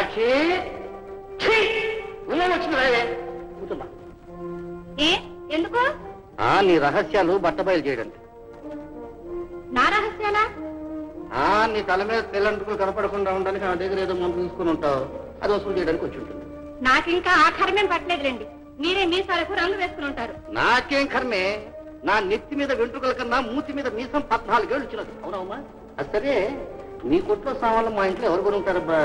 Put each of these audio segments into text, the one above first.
మీనాక్షి వచ్చింది కూర్చున్నా. ఎందుకు నీ రహస్యాలు బట్టబయలు చేయడానికి. నా రహస్యాలా? నీ తల మీద తెల్లంటుకులు కనపడకుండా ఉండడానికి నా దగ్గర ఏదో మందు తీసుకుని ఉంటావు, అది వసూలు చేయడానికి వచ్చి ఉంటుంది. నాకింకా ఆ కర్మేం పట్టలేదులేండి. మీరే మీసాలకు రంగు వేసుకుని ఉంటారు. నాకేం కర్మే, నా నెత్తి మీద వెంట్రుకల కన్నా మూతి మీద మీసం 14 ఏళ్ళు వచ్చినది. అవునమ్మా? అది సరే, నీ కొట్లో సామాన్లు మా ఇంట్లో ఎవరు కొని ఉంటారబ్బా?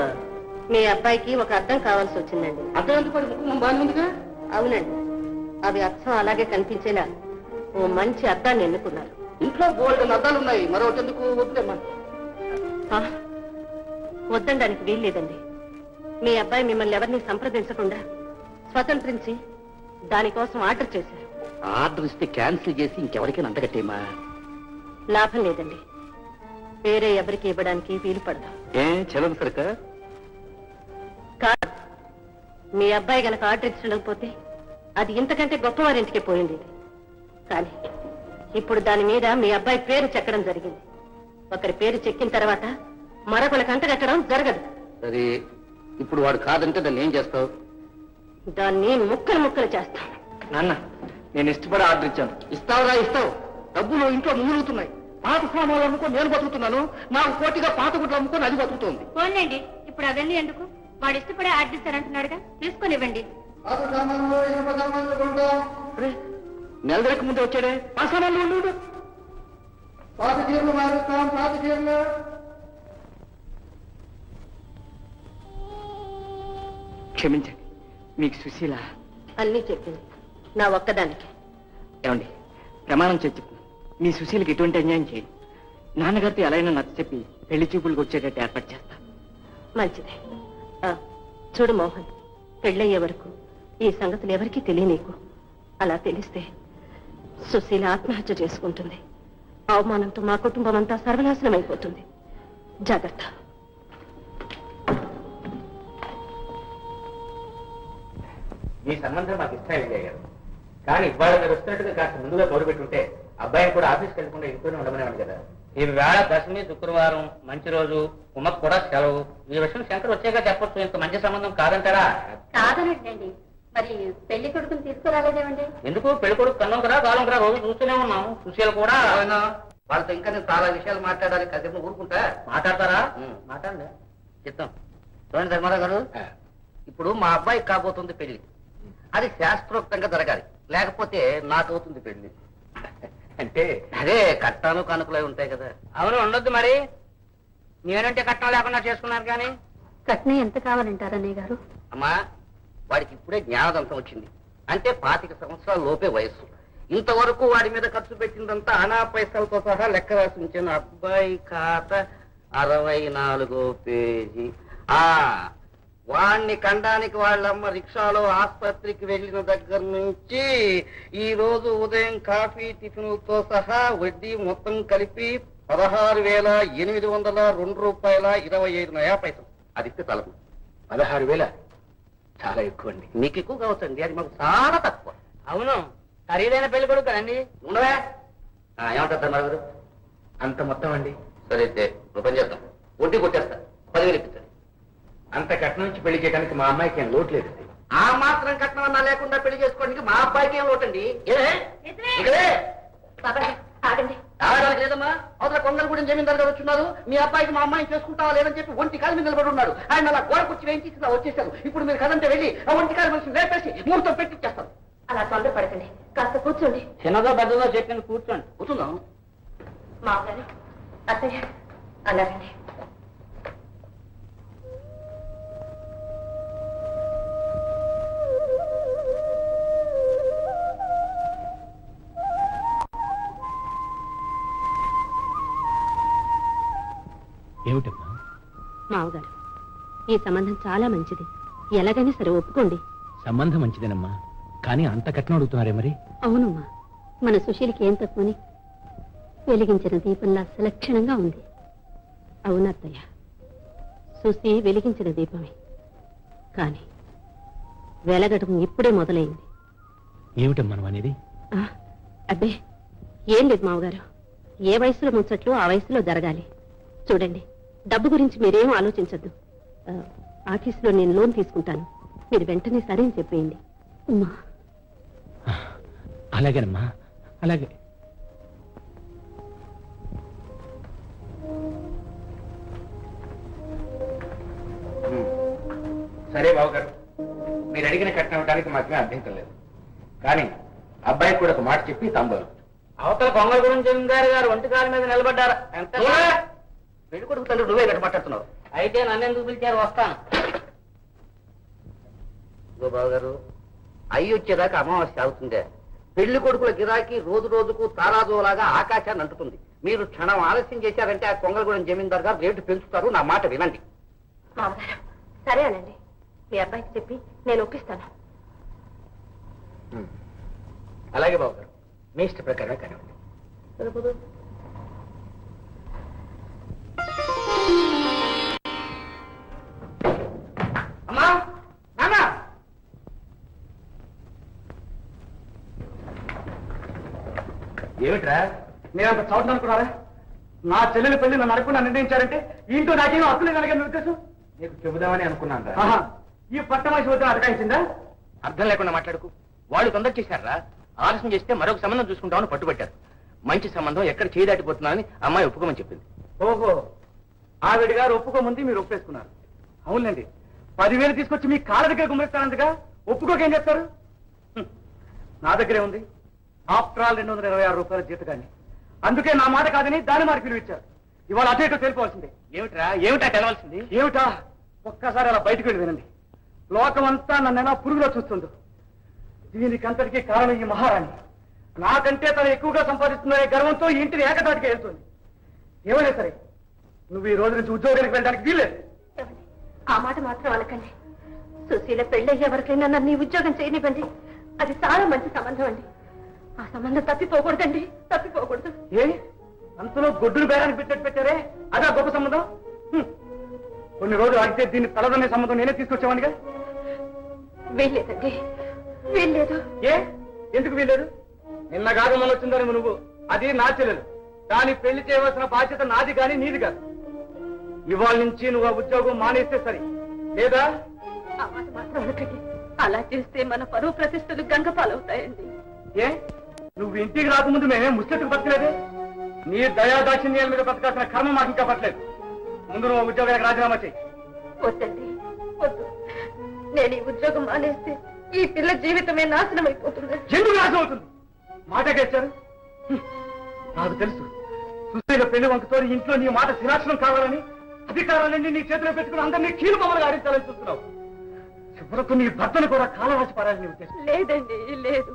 మీ అబ్బాయికి ఒక అద్దం కావాల్సి వచ్చిందండి. అద్దం ఎందుకు? ముఖం బాగానే ఉందిగా. అవునండి, అవి అచ్చం అలాగే కనిపించేలా ఓ మంచి అద్దాన్ని ఎన్నుకున్నారు. ఇంట్లో బోల్డ్ అద్దాలు ఉన్నాయి, మరొకటి ఎందుకు? వద్దులేమ్మా. వద్దడానికి వీల్లేదండి. మీ అబ్బాయి మిమ్మల్ని ఎవరిని సంప్రదించకుండా స్వతంత్రించి దానికోసం ఆర్డర్ చేశారు. ఆర్డర్ ఇస్తే క్యాన్సిల్ చేసి ఇంకెవరికైనా అంతగట్టేమా? లాభం లేదండి, వేరే ఎవరికి ఇవ్వడానికి వీలు పడదు. చలం సరిక కాదు, మీ అబ్బాయి గనక ఆర్డర్ ఇచ్చలేకపోతే అది ఇంతకంటే గొప్పవారింటికి పోయింది. కానీ ఇప్పుడు దాని మీద మీ అబ్బాయి పేరు చెక్కడం జరిగింది. ఒకరి పేరు చెక్కిన తర్వాత మరొకరికి అంటగట్టడం జరగదు. సరే, ఇప్పుడు వాడు కాదంటే దాన్ని ఏం చేస్తావు? దాన్ని ముక్కలు ముక్కలు చేస్తాను. నాన్న, నేను ఇష్టపడి ఆర్డర్ ఇచ్చాను. ఇస్తావురా? ఇస్తావు. డబ్బులు ఇంట్లో మూలుగుతున్నాయి. పాత సామాన్లు అమ్ముకో నేను బతుకుతున్నాను, నాకు పోటీగా పాత గుడ్లు అమ్ముకొని అది బతుకుతుంది. పోన్లేండి, ఇప్పుడు అవన్నీ ఎందుకు? వాడు ఇష్టపడే ఆర్డర్ ఇస్తారంటున్నాడుగా, తీసుకునివ్వండి. నెలదరికి ముందు వచ్చాడే, ఆ సామాన్లు ఉండు. పాత చీరలు మారుస్తాం, పాత చీరలు. క్షమించండి, మీకు సుశీల అన్నీ చెప్పింది నా ఒక్కదానికి. ఏమండి, ప్రమాణం చేసి చెప్తున్నాను, మీ సుశీలకి ఎటువంటి అన్యాయం చేయండి. నాన్నగారితో ఎలా అయినా నచ్చ చెప్పి పెళ్లి చూపులకు వచ్చేటట్టు ఏర్పాటు చేస్తా. మంచిదే. చూడు మోహన్, పెళ్ళయ్యే వరకు ఈ సంగతులు ఎవరికీ తెలియనీకు. అలా తెలిస్తే సుశీల ఆత్మహత్య చేసుకుంటుంది. అవమానంతో మా కుటుంబం అంతా సర్వనాశనం అయిపోతుంది. జాగ్రత్త. మీ సంబంధం మాకు ఇష్టం విజయ్ గారు, కానీ ఇవాళ మీరు వస్తున్నట్టుగా కాస్త ముందుగా కౌరు పెట్టుంటే అబ్బాయిని కూడా ఆఫీస్కి వెళ్ళకుండా ఇంట్లోనే ఉండమనేవాడు కదా. ఈ వేళ దశమి శుక్రవారం, మంచి రోజు, ఉమ్మకు కూడా సెలవు. ఈ విషయం శంకర్ వచ్చాక చెప్పొచ్చు. ఇంత మంచి సంబంధం కాదంటారా? కాదనండి, మరి పెళ్లి కొడుకుని తీసుకురాలేదేమండి? ఎందుకు? పెళ్లి కొడుకు కన్నాం కదా, కాలం కదా, రోజు చూస్తూనే ఉన్నాం. సుశీల కూడా వాళ్ళతో ఇంకా నేను చాలా విషయాలు మాట్లాడాలి. కాసేపు ఊరుకుంటా. మాట్లాడతారా? మాట్లాడండి, చెప్తాం. చూడండి ధర్మారావు గారు, ఇప్పుడు మా అబ్బాయికి కాబోతుంది పెళ్లి. అది శాస్త్రోక్తంగా జరగాలి, లేకపోతే నాకవుతుంది పెళ్లి. అంటే అదే కట్టాలు కానుకలై ఉంటాయి కదా. అవును, ఉండొద్దు. మరి నేనంటే కట్నం లేకుండా చేసుకున్నారు. కానీ కట్నం ఎంత కావాలంటారన్నయ్య గారు? అమ్మా, వాడికి ఇప్పుడే జ్ఞానదంతం వచ్చింది, అంటే 25 సంవత్సరాల లోపే వయస్సు. ఇంతవరకు వాడి మీద ఖర్చు పెట్టిందంతా అనా పైసలతో సహా లెక్క రాసి ఉంచాను. అబ్బాయి ఖాతా 64వ పేజీ. వాణ్ణి కండానికి వాళ్ళమ్మ రిక్షాలో ఆసుపత్రికి వెళ్ళిన దగ్గర నుంచి ఈ రోజు ఉదయం కాఫీ టిఫిన్తో సహా వడ్డీ మొత్తం కలిపి 16,802 రూపాయల 25 అది ఇస్తే తలకు. 16,000 చాలా ఎక్కువ అండి. మీకు ఎక్కువ కావచ్చండి, అది మాకు చాలా తక్కువ. అవును, ఖరీదైన పెళ్లి కొడుకు కదండి. ఉండవే. ఏమంటారు గారు? అంత మొత్తం అండి. సరే అయితే పని చేద్దాం, వడ్డీ కొట్టేస్తా, 10,000 ఇప్పించండి. అంత కట్నం నుంచి పెళ్లి చేయడానికి మా అమ్మాయికి ఏం లోటు లేదు. ఆ మాత్రం కట్నం అన్నా లేకుండా పెళ్లి చేసుకోవడానికి మా అబ్బాయికి ఏం లోటండి? ఆగడానికి లేదమ్మా. అవతల కొంగల్ కూడా జమీందారు గారు వచ్చున్నారు. మీ అబ్బాయికి మా అమ్మాయిని చేసుకుంటావా లేదని చెప్పి ఒంటి కాలు మీద నిలబడి ఉన్నాడు. ఆయన అలా గోడ కుర్చీ వేయించి వచ్చేసారు. ఇప్పుడు మీరు కదంటే వెళ్ళి ఆ ఒంటి కాలు మనిషిని లేపేసి ముహూర్తం పెట్టిచ్చేస్తారు. అలా తొందరపడకండి, కాస్త కూర్చోండి. చిన్నదో పెద్దదో చెప్పిన కూర్చోండి. కూర్చుందాం. మామగారు, అత్తయ్య, అలాగండి. ఏమిటమ్మా? మామగారు, ఈ సంబంధం చాలా మంచిది, ఎలాగైనా సరే ఒప్పుకోండి. సంబంధం మంచిదేనమ్మా, కానీ అంత కట్నం అడుగుతున్నారే మరి? అవునమ్మా, మన సుశీలకి ఏం తక్కువని? వెలిగించిన దీపంలా సులక్షణంగా ఉంది. అవునత్తయ్య, సుశీ వెలిగించిన దీపమే, కానీ వెలగడం ఇప్పుడే మొదలైంది. ఏమిటమ్మా అనేది? అబ్బే ఏం లేదు మామగారు, ఏ వయసులో ముచ్చట్లు ఆ వయసులో జరగాలి. చూడండి, డబ్బు గురించి మీరేం ఆలోచించద్దు. ఆఫీసులో నేను లోన్ తీసుకుంటాను. మీరు వెంటనే సరే అని చెప్పేయండి. అమ్మా. అలాగేనమ్మా, అలాగే. సరే బాబు గారు, మీరు అడిగిన కట్నం ఇవ్వడానికి మాత్రమే అభ్యంతరం లేదు. కానీ అబ్బాయికి కూడా ఒక మాట చెప్పి తాంబూలం. అవతల కొంగళగూడెం జమీందారు గారు ఒంటికాల మీద నిలబడ్డారా? ఎంత పెళ్లి కొడుకు తండ్రి నువ్వే ఇక్కడ మాట్లాడుతున్నావు. అయితే నన్ను ఎందుకు పిలిచారు? వస్తాను. బాబు గారు, అయ్యి వచ్చేదాకా అమావాస్య అవుతుందే. పెళ్లి కొడుకుల గిరాకీ రోజు రోజుకు తారాజులాగా ఆకాశాన్ని అంటుతుంది. మీరు క్షణం ఆలస్యం చేశారంటే ఆ కొంగళగూడెం జమీందారు గారు రేటు పెంచుతారు. నా మాట వినండి. మామగారు సరే అనండి. మీ అబ్బాయికి చెప్పి నేను ఒప్పిస్తాను. అలాగే బాబు గారు, మీ ఇష్ట ప్రకారమే కానివ్వండి. అమ్మా, నాన్న. ఏమిట్రా నేను అంత చదువుతాను అనుకున్నారా? నా చెల్లెలి పెళ్లి నన్ను అడగకుండా నిర్ణయించారంటే ఇంటూ నాకేమో హక్కులు కనుక ఉద్దేశం. నీకు చెబుదామని అనుకున్నాను రా. ఆహా, ఈ పట్టమనిషి వద్ద అటకాయించిందా? అర్థం లేకుండా మాట్లాడుకు. వాళ్ళు తొందర చేశారా? ఆలస్యం చేస్తే మరొక సంబంధం చూసుకుంటామని పట్టుబట్టారు. మంచి సంబంధం ఎక్కడ చేయి దాటిపోతున్నానని అమ్మాయి ఒప్పుకోమని చెప్పింది. ఓహో, ఆవిడ గారు ఒప్పుకోముందు మీరు ఒప్పేసుకున్నారు. అవునండి, 10,000 తీసుకొచ్చి మీ కాళ్ళ దగ్గర గుమ్మరిస్తానంతగా ఒప్పుకోకేం చెప్తారు? నా దగ్గరే ఉంది. ఆఫ్టర్ ఆల్ 226 రూపాయల జీతగాన్ని. అందుకే నా మాట కాదని దాని మాట పిలువిచ్చారు. ఇవాళ అటు ఇటు తెలుసుకోవాల్సిందే. ఏమిటా తెలవాల్సింది? ఏమిటా? ఒక్కసారి అలా బయటకు వెళ్ళి వినండి. లోకమంతా నన్ను ఎలా పురుగులో చూస్తుందో. దీనికంతటికీ కారణం ఈ మహారాణి. నాకంటే తను ఎక్కువగా సంపాదిస్తుందనే గర్వంతో ఈ ఇంటిని ఏకదాటిగా వెళ్తుంది. ఏమైనా సరే నువ్వు ఈ రోజు నుంచి ఉద్యోగానికి వెళ్ళడానికి వీల్లేదు. ఆ మాట మాత్రం అనకండి. సుశీల పెళ్ళయ్యే వరకైనా నన్ను ఈ ఉద్యోగం చేయనివ్వండి. అది చాలా మంచి సంబంధం అండి. ఆ సంబంధం తప్పిపోకూడదండి, తప్పిపోకూడదు. ఏ అంతలో గొడ్డును బేరానికి పెట్టారే, అదా గొప్ప సంబంధం? కొన్ని రోజులు ఆగితే దీన్ని తలదనే సంబంధం నేనే తీసుకొచ్చేవాడిగా. వీల్లేదండి, వీల్లేదు. ఏ ఎందుకు వీల్లేదు? నిన్న కాదు మన వచ్చిందని నువ్వు, అది నా చెల్లెలు. దాన్ని పెళ్లి చేయవలసిన బాధ్యత నాది కానీ నీది కాదు. ఇవాళ నుంచి నువ్వు ఆ ఉద్యోగం మానేస్తే సరి, లేదా ఆ మాట మాత్రం అనకండి. అలా చేస్తే మన పరువు ప్రతిష్టలు గంగపాలవుతాయండి. ఏ నువ్వు ఇంటికి రాకముందు మేమే ముచ్చట్టుకు బతకలేదే. నీ దయాదాక్షిణ్యాల మీద బతకాల్సిన కర్మ మాకు ఇంకా పట్టలేదు. ముందు నువ్వు ఉద్యోగానికి రాజీనామా చేయి. వద్దండి, వద్దు. నేను ఈ ఉద్యోగం మానేస్తే ఈ పిల్ల జీవితమే నాశనం అయిపోతుంది. ఎందుకు నాశనం అవుతుంది? మాటకేచ్చారు. నాకు తెలుసు, సుశీల పెళ్లి వంకతో ఇంట్లో నీ మాట శిరాక్షణం కావాలని అధికారాలన్నీ నీ చేతిలో పెట్టుకుని అందరినీ కీలు బొమ్మలుగా ఆడించాలని చూస్తున్నావు. చివరకు నీ భర్తను కూడా కాలరాసి పారాలని ఉద్దేశం. లేదండి, లేదు.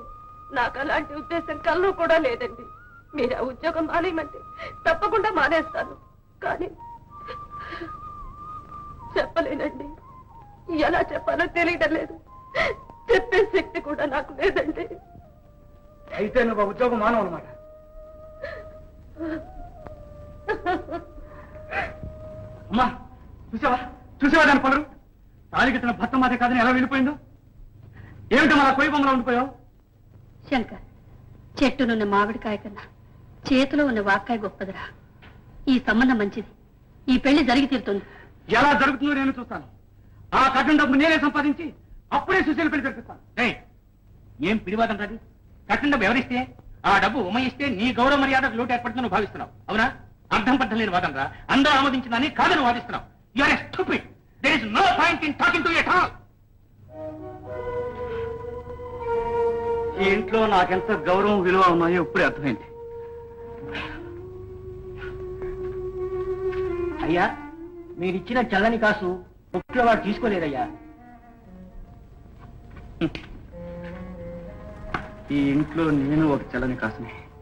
నాకు అలాంటి ఉద్దేశం కల్లో కూడా లేదండి. మీరు ఆ ఉద్యోగం మానేయమంటే తప్పకుండా మానేస్తాను. కానీ చెప్పలేనండి. ఎలా చెప్పాలో తెలియడం లేదు. చెప్పే శక్తి కూడా నాకు లేదండి. అయితే నువ్వు ఆ ఉద్యోగం మానవు అన్నమాట. అమ్మా, చూసావా దాని పనులు? తాలికెత్తిన భర్త మాదే కాదని ఎలా వెళ్ళిపోయిందో. ఏమిటో మన కొయ్యి బొమ్మలో ఉండిపోయావు? శంకర్, చెట్టునున్న మామిడికాయ కన్నా చేతిలో ఉన్న వాక్కాయ గొప్పదిరా. ఈ సంబంధం మంచిది. ఈ పెళ్లి జరిగి తీరుతుంది. ఎలా జరుగుతుందో నేను చూస్తాను. ఆ కట్నం డబ్బు నేనే సంపాదించి అప్పుడే సుశీల పెళ్లి జరిపిస్తాను. ఏం పిడివాదం రాది? కట్నం డబ్బు ఎవరిస్తే ఆ డబ్బు ఉమయిస్తే నీ గౌరవ మర్యాదకు లోటు ఏర్పడుతుందని భావిస్తున్నావు, అవునా? అర్థం పర్థం లేని వాదం రా. అందరూ ఆమోదించిందని కాదని వాదిస్తున్నావు. You are a stupid. There is no point in talking to at all. ఈ ఇంట్లో నాకెంత గౌరవం విలువ ఉన్నాయో ఇప్పుడే అర్థమైంది. అయ్యా, మీరిచ్చిన చల్లని కాసు ఒక్కలో వాడు తీసుకోలేదయ్యా. ఈ ఇంట్లో నేను ఒక చల్లని కాసుని